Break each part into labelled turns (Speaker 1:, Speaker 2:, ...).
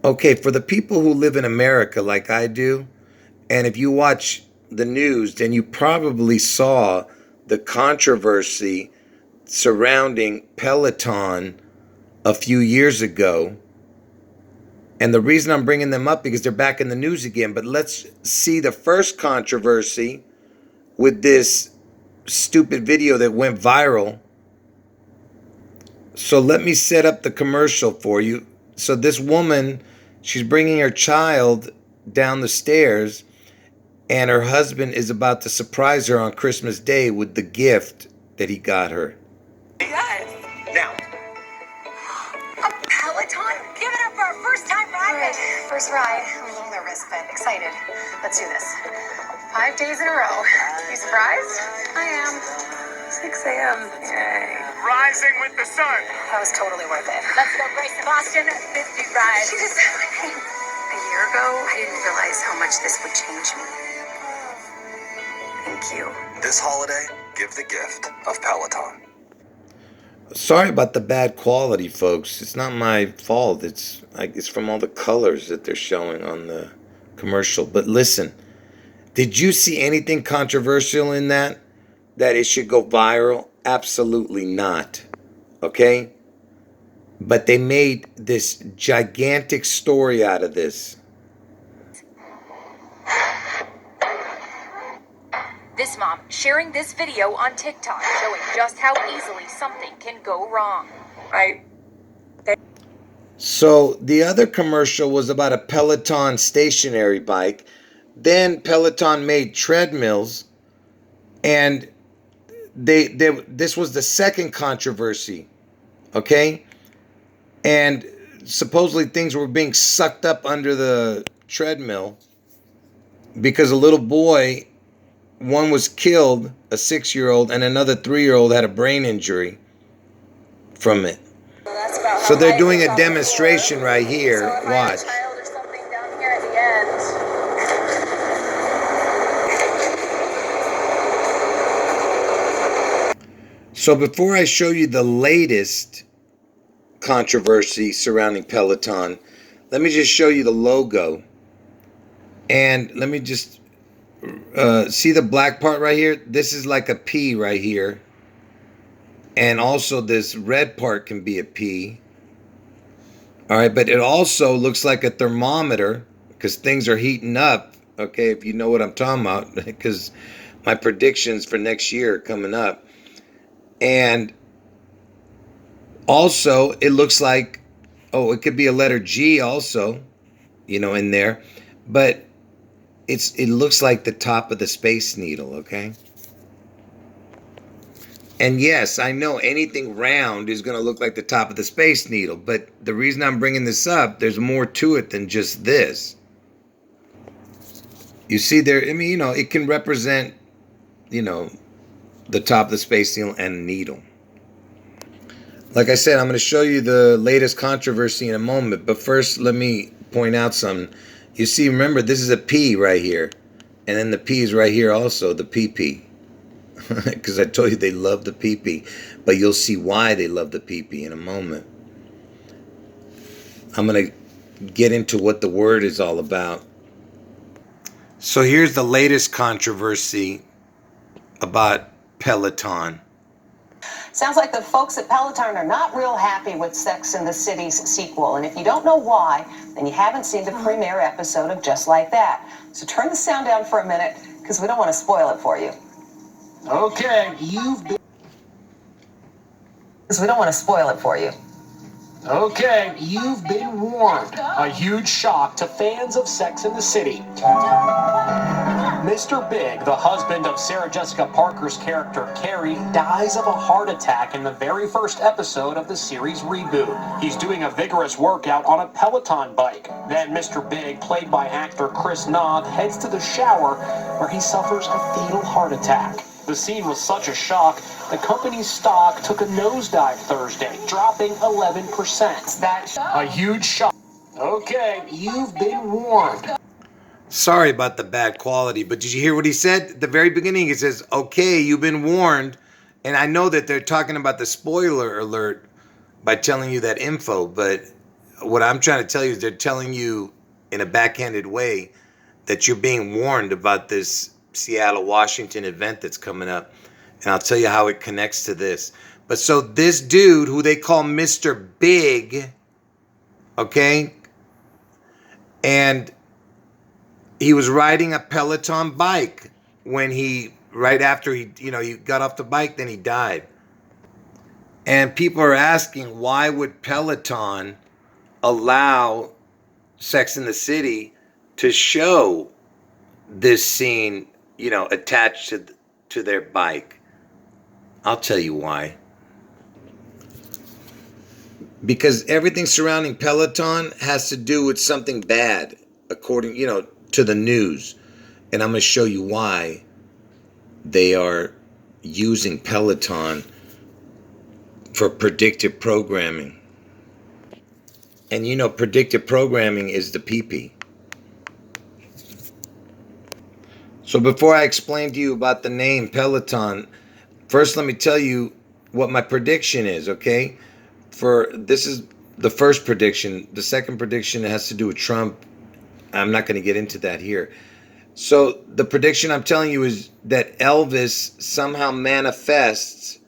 Speaker 1: Okay, for the people who live in America like I do, and if you watch the news, then you probably saw the controversy surrounding Peloton a few years ago. And the reason I'm bringing them up because they're back in the news again. But let's see the first controversy with this stupid video that went viral. So let me set up the commercial for you. So this woman, she's bringing her child down the stairs, and her husband is about to surprise her on Christmas Day with the gift that he got her.
Speaker 2: Yes. Now, a Peloton? Give it up for our first time ride.
Speaker 3: All right, first ride. I'm a little nervous, but excited. Let's do this. 5 days in a row. You surprised? I am. 6 a.m. Yay.
Speaker 2: Rising with the sun.
Speaker 3: That was totally worth it.
Speaker 2: Let's go race to Boston. 50 rides.
Speaker 3: A year ago, I didn't realize how much this would change me. Thank you.
Speaker 4: This holiday, give the gift of Peloton.
Speaker 1: Sorry about the bad quality, folks. It's not my fault. It's from all the colors that they're showing on the commercial. But listen, did you see anything controversial in that? That it should go viral? Absolutely not. Okay? But they made this gigantic story out of this.
Speaker 5: This mom sharing this video on TikTok showing just how easily something can go wrong.
Speaker 1: So the other commercial was about a Peloton stationary bike. Then Peloton made treadmills, and this was the second controversy, okay? And supposedly things were being sucked up under the treadmill because a little boy, one was killed, a 6-year-old, and another 3-year-old had a brain injury from it. So they're doing a demonstration right here. Watch. So before I show you the latest controversy surrounding Peloton, let me just show you the logo. And let me just see the black part right here? This is like a P right here. And also this red part can be a P. All right, but it also looks like a thermometer because things are heating up. Okay, if you know what I'm talking about, because my predictions for next year are coming up. And also it looks like, oh, it could be a letter G also, in there. But it looks like the top of the Space Needle, okay? And yes, I know anything round is going to look like the top of the Space Needle, but the reason I'm bringing this up, there's more to it than just this. You see there, it can represent, the top of the Space Needle and needle. Like I said, I'm going to show you the latest controversy in a moment, but first let me point out something. You see, remember, this is a P right here, and then the P is right here also, the PP. Because I told you they love the PP, but you'll see why they love the PP in a moment. I'm going to get into what the word is all about. So here's the latest controversy about Peloton.
Speaker 6: Sounds like the folks at Peloton are not real happy with Sex and the City's sequel. And if you don't know why, then you haven't seen the premiere episode of Just Like That. So turn the sound down for a minute, because we don't want to spoil it for you.
Speaker 7: Okay,
Speaker 6: Because we don't want to spoil it for you.
Speaker 7: Okay, you've been warned. A huge shock to fans of Sex and the City. Mr. Big, the husband of Sarah Jessica Parker's character Carrie, dies of a heart attack in the very first episode of the series reboot. He's doing a vigorous workout on a Peloton bike. Then Mr. Big, played by actor Chris Knopf, heads to the shower where he suffers a fatal heart attack. The scene was such a shock, the company's stock took a nosedive Thursday, dropping 11%. That's a huge shock. Okay, you've been warned.
Speaker 1: Sorry about the bad quality, but did you hear what he said? At the very beginning, he says, okay, you've been warned. And I know that they're talking about the spoiler alert by telling you that info, but what I'm trying to tell you is they're telling you in a backhanded way that you're being warned about this Seattle, Washington event that's coming up. And I'll tell you how it connects to this. But so this dude who they call Mr. Big, okay, and he was riding a Peloton bike when right after he got off the bike, then he died. And people are asking, why would Peloton allow Sex in the City to show this scene, attached to their bike? I'll tell you why. Because everything surrounding Peloton has to do with something bad, according, to the news. And I'm going to show you why they are using Peloton for predictive programming. And predictive programming is the pee-pee. So before I explain to you about the name Peloton, first let me tell you what my prediction is, okay? This is the first prediction. The second prediction has to do with Trump. I'm not going to get into that here. So the prediction I'm telling you is that Elvis somehow manifests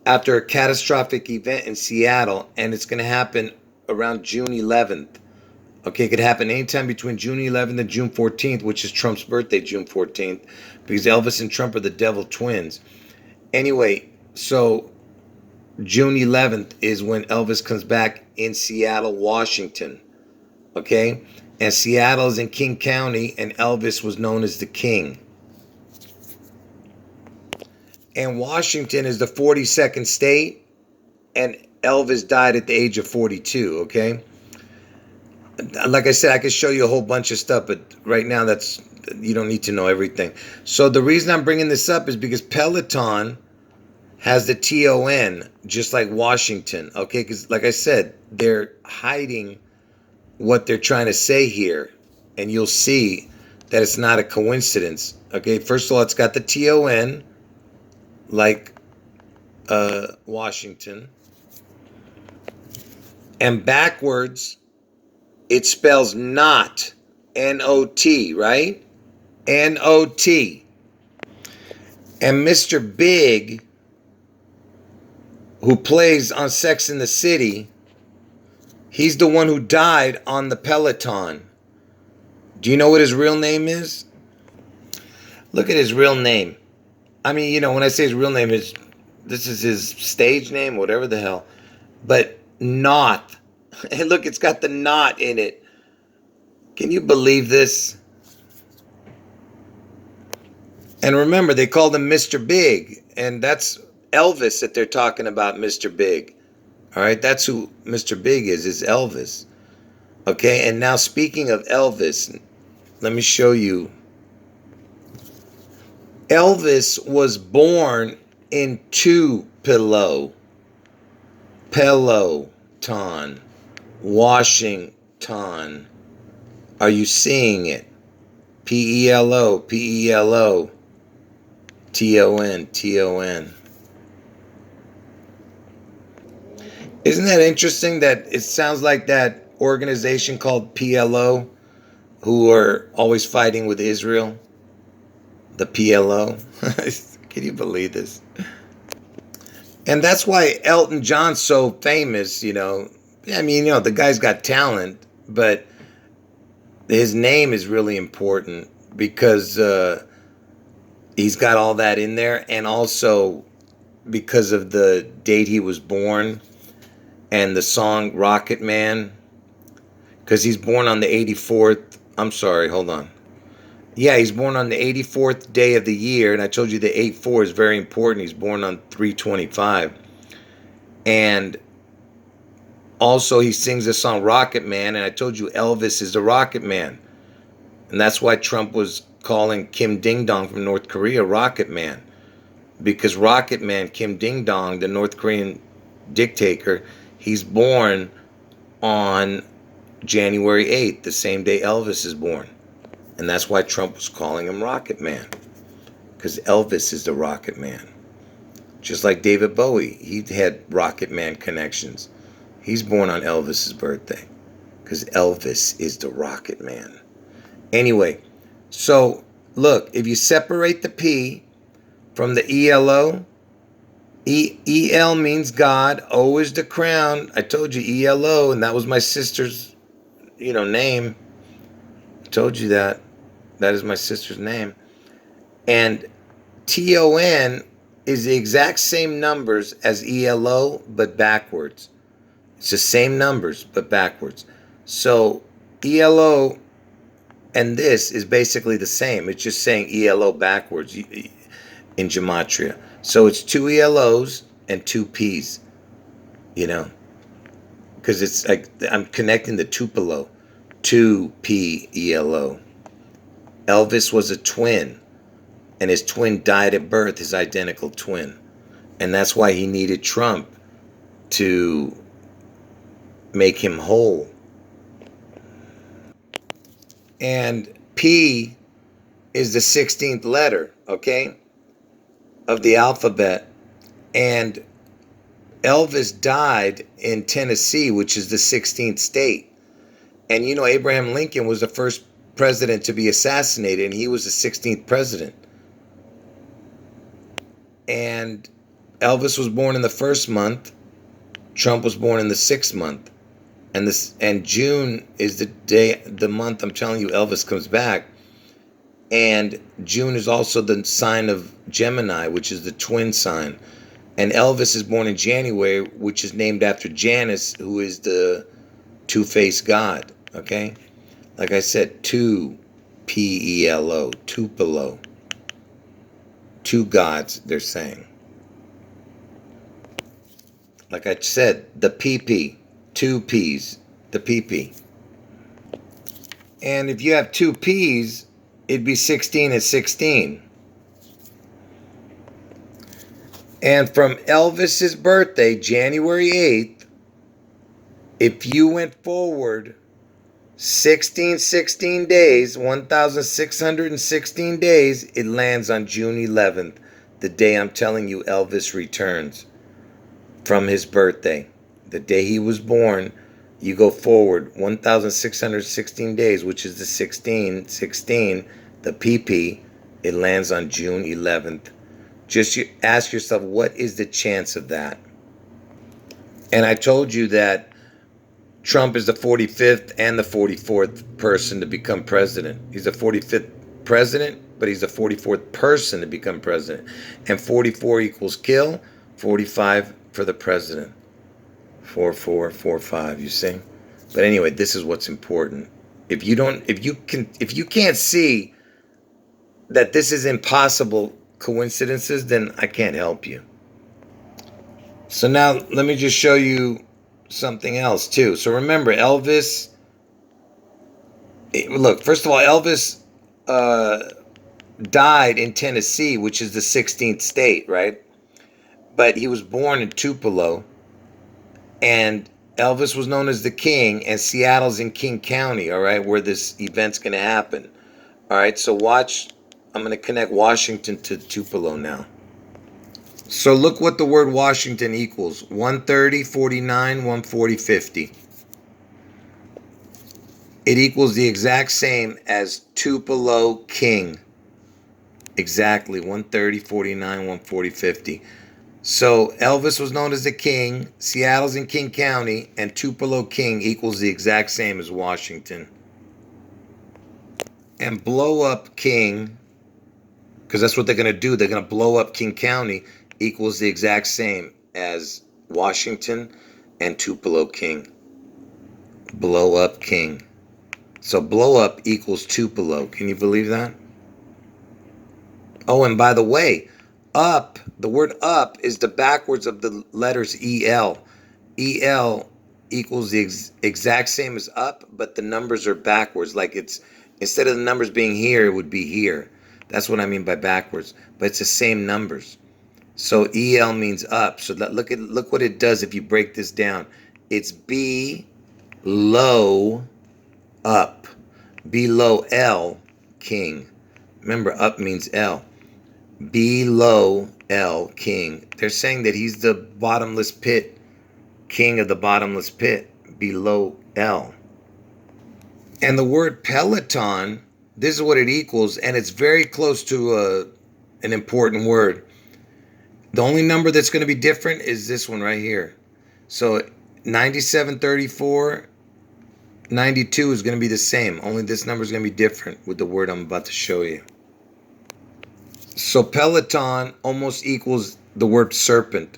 Speaker 1: after a catastrophic event in Seattle, and it's going to happen around June 11th. Okay, it could happen anytime between June 11th and June 14th, which is Trump's birthday, June 14th, because Elvis and Trump are the devil twins. Anyway, so June 11th is when Elvis comes back in Seattle, Washington. Okay? And Seattle is in King County, and Elvis was known as the King. And Washington is the 42nd state, and Elvis died at the age of 42, okay? Like I said, I could show you a whole bunch of stuff, but right now you don't need to know everything. So the reason I'm bringing this up is because Peloton has the TON, just like Washington, okay? Because like I said, they're hiding what they're trying to say here, and you'll see that it's not a coincidence, okay? First of all, it's got the TON, like Washington, and backwards, it spells not, N-O-T, right? N-O-T. And Mr. Big, who plays on Sex in the City, he's the one who died on the Peloton. Do you know what his real name is? Look at his real name. I mean, when I say his real name, this is his stage name, whatever the hell. But Noth. And look, it's got the knot in it. Can you believe this? And remember, they called him Mr. Big. And that's Elvis that they're talking about, Mr. Big. All right, that's who Mr. Big is Elvis. Okay, and now speaking of Elvis, let me show you. Elvis was born in Tupelo, Peloton, Washington. Are you seeing it? P-E-L-O, P-E-L-O, T-O-N, T-O-N. Isn't that interesting that it sounds like that organization called PLO, who are always fighting with Israel? The PLO. Can you believe this? And that's why Elton John's so famous, I mean, the guy's got talent, but his name is really important because he's got all that in there, and also because of the date he was born and the song Rocket Man, because he's born on the 84th. I'm sorry, hold on. Yeah, he's born on the 84th day of the year, and I told you the 84 is very important. He's born on 3/25. And also he sings the song Rocket Man, and I told you Elvis is the Rocket Man. And that's why Trump was calling Kim Ding Dong from North Korea Rocket Man. Because Rocket Man, Kim Ding Dong, the North Korean dictator, he's born on January 8th, the same day Elvis is born. And that's why Trump was calling him Rocket Man. Because Elvis is the Rocket Man. Just like David Bowie, he had Rocket Man connections. He's born on Elvis's birthday because Elvis is the Rocket Man. Anyway, so look, if you separate the P from the ELO, EL means God, O is the crown. I told you ELO, and that was my sister's, name. I told you that. That is my sister's name. And TON is the exact same numbers as ELO, but backwards. It's the same numbers, but backwards. So ELO and this is basically the same. It's just saying ELO backwards in gematria. So it's 2 ELOs and 2 Ps, because it's like I'm connecting the Tupelo, 2P ELO. Elvis was a twin, and his twin died at birth, his identical twin. And that's why he needed Trump to make him whole. And P is the 16th letter, okay, of the alphabet. And Elvis died in Tennessee, which is the 16th state. And Abraham Lincoln was the first president to be assassinated, and he was the 16th president. And Elvis was born in the first month. Trump was born in the 6th month. And June is the month I'm telling you Elvis comes back. And June is also the sign of Gemini, which is the twin sign. And Elvis is born in January, which is named after Janus, who is the two-faced god. Okay? Like I said, 2 P-E-L-O, Tupelo. 2 gods, they're saying. Like I said, the PP, 2 P's, the PP. And if you have 2 P's, it'd be 16 and 16. And from Elvis's birthday, January 8th, if you went forward 16 days, 1,616 days, it lands on June 11th, the day I'm telling you Elvis returns from his birthday. The day he was born, you go forward 1,616 days, which is the 16, the PP, it lands on June 11th. Just ask yourself, what is the chance of that? And I told you that Trump is the 45th and the 44th person to become president. He's the 45th president, but he's the 44th person to become president. And 44 equals kill, 45 for the president. 4-4-4-5, you see? But anyway, this is what's important. If you can't see that this is impossible coincidences, then I can't help you. So now let me just show you something else too. So remember, Elvis, look, first of all, Elvis died in Tennessee, which is the 16th state, right? But he was born in Tupelo, and Elvis was known as the King, and Seattle's in King County, all right, where this event's going to happen. All right, so watch. I'm going to connect Washington to Tupelo now. So look what the word Washington equals. 130, 49, 140, 50. It equals the exact same as Tupelo King. Exactly, 130, 49, 140, 50. So Elvis was known as the King, Seattle's in King County, and Tupelo King equals the exact same as Washington. And blow up King, because that's what they're going to do. They're going to blow up King County, equals the exact same as Washington and Tupelo King. Blow up King. So blow up equals Tupelo. Can you believe that? Oh, and by the way, up, the word up is the backwards of the letters EL. EL equals the exact same as up, but the numbers are backwards. Like it's, instead of the numbers being here, it would be here. That's what I mean by backwards. But it's the same numbers. So EL means up. So look what it does if you break this down. It's B low up. Below L, King. Remember, up means L. Below L, King. They're saying that he's the bottomless pit king of the bottomless pit below L. And the word Peloton, this is what it equals, and it's very close to an important word. The only number that's going to be different is this one right here. So 9734, 92 is going to be the same. Only this number is going to be different with the word I'm about to show you. So Peloton almost equals the word serpent.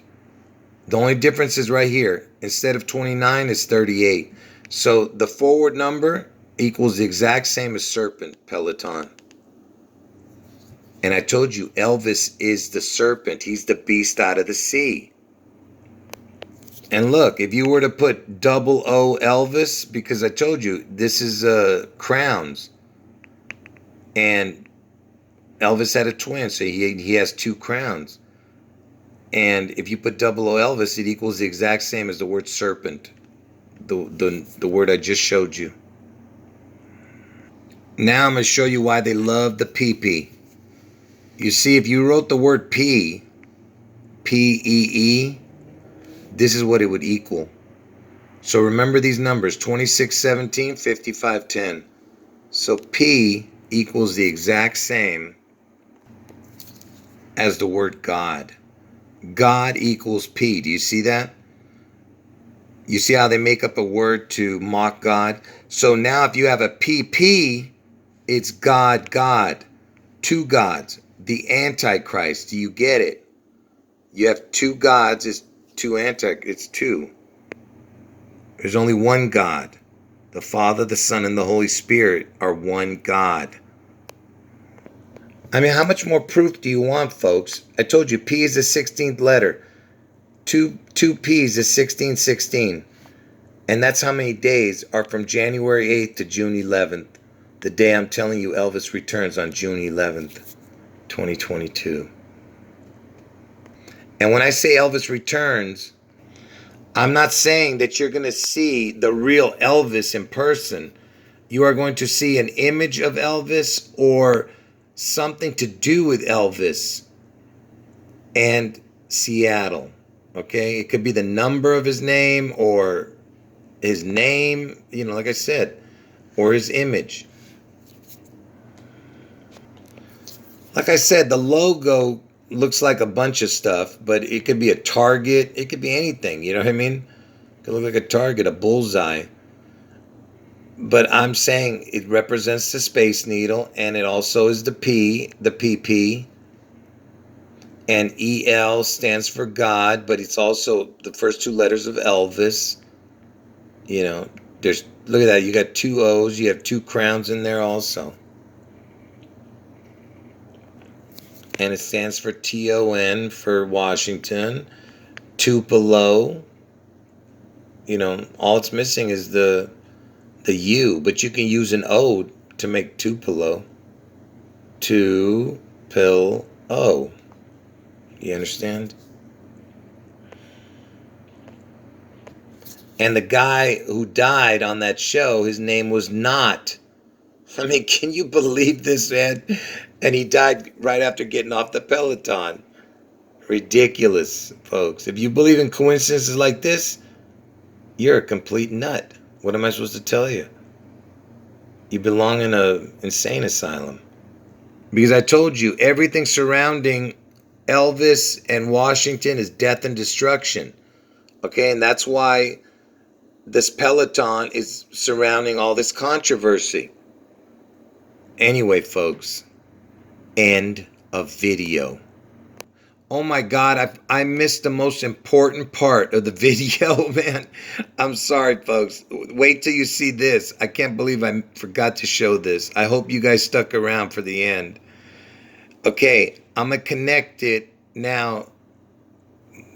Speaker 1: The only difference is right here. Instead of 29, it's 38. So the forward number equals the exact same as serpent, Peloton. And I told you, Elvis is the serpent. He's the beast out of the sea. And look, if you were to put double O Elvis, because I told you, this is crowns. And Elvis had a twin, so he has 2 crowns. And if you put double O Elvis, it equals the exact same as the word serpent. The word I just showed you. Now I'm going to show you why they love the PP. You see, if you wrote the word P, P-E-E, this is what it would equal. So remember these numbers, 2617, 5510. So P equals the exact same as the word God. God equals P. Do you see that? You see how they make up a word to mock God? So now if you have a PP, it's God, God. 2 gods. The Antichrist. Do you get it? You have 2 gods. It's 2 it's 2. There's only one God. The Father, the Son, and the Holy Spirit are one God. I mean, how much more proof do you want, folks? I told you, P is the 16th letter. 2 P's is 1616. And that's how many days are from January 8th to June 11th. The day I'm telling you Elvis returns on June 11th, 2022. And when I say Elvis returns, I'm not saying that you're going to see the real Elvis in person. You are going to see an image of Elvis or something to do with Elvis and Seattle. Okay? It could be the number of his name or his name, like I said, or his image. Like I said, the logo looks like a bunch of stuff, but it could be a target. It could be anything. You know what I mean? It could look like a target, a bullseye. But I'm saying it represents the Space Needle, and it also is the P, the PP. And EL stands for God, but it's also the first 2 letters of Elvis. Look at that. You got 2 O's. You have 2 crowns in there also. And it stands for TON for Washington. Tupelo. All it's missing is the U, but you can use an O to make Tupelo. Tupelo. You understand? And the guy who died on that show, his name was not. I mean, can you believe this, man? And he died right after getting off the Peloton. Ridiculous, folks. If you believe in coincidences like this, you're a complete nut. What am I supposed to tell you? You belong in an insane asylum. Because I told you, everything surrounding Elvis and Washington is death and destruction. Okay, and that's why this Peloton is surrounding all this controversy. Anyway, folks, end of video. Oh my God, I missed the most important part of the video, man. I'm sorry, folks. Wait till you see this. I can't believe I forgot to show this. I hope you guys stuck around for the end. Okay, I'm going to connect it now.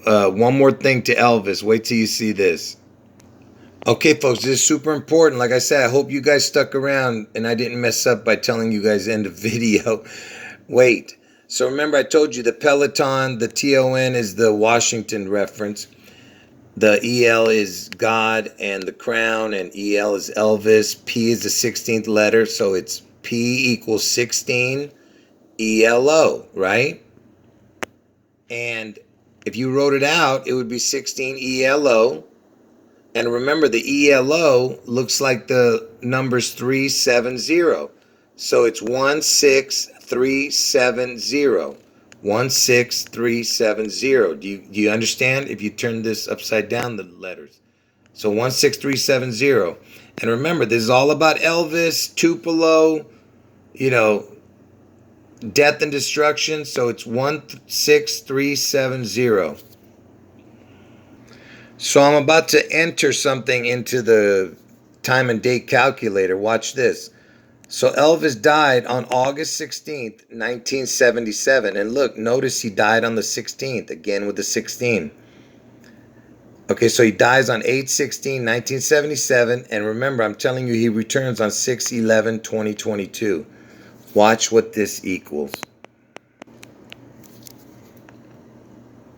Speaker 1: One more thing to Elvis. Wait till you see this. Okay, folks, this is super important. Like I said, I hope you guys stuck around and I didn't mess up by telling you guys end of video. Wait. So remember I told you the Peloton, the TON is the Washington reference. The EL is God and the crown, and EL is Elvis. P is the 16th letter, so it's P equals 16 ELO, right? And if you wrote it out, it would be 16 ELO. And remember, the ELO looks like the numbers 370. So it's 16370. 16370. Do you understand? If you turn this upside down, the letters. So 16370. And remember, this is all about Elvis, Tupelo, you know, death and destruction. So it's 16370. So I'm about to enter something into the time and date calculator. Watch this. So Elvis died on August 16th, 1977. And look, notice he died on the 16th, again with the 16. Okay, so he dies on 8/16/1977. And remember, I'm telling you, he returns on 6/11/2022. Watch what this equals.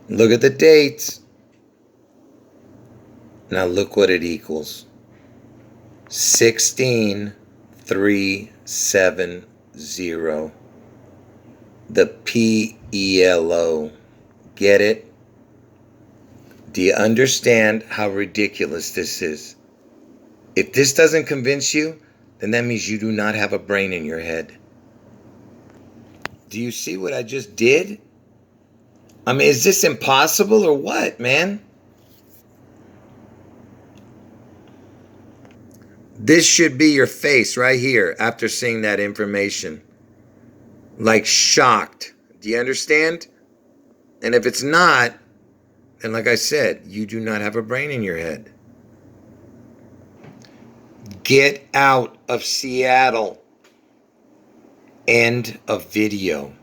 Speaker 1: Look at the dates. Now look what it equals. 16370. The PELO. Get it? Do you understand how ridiculous this is? If this doesn't convince you, then that means you do not have a brain in your head. Do you see what I just did? I mean, is this impossible or what, man? This should be your face right here after seeing that information. Like shocked. Do you understand? And if it's not, then like I said, you do not have a brain in your head. Get out of Seattle. End of video.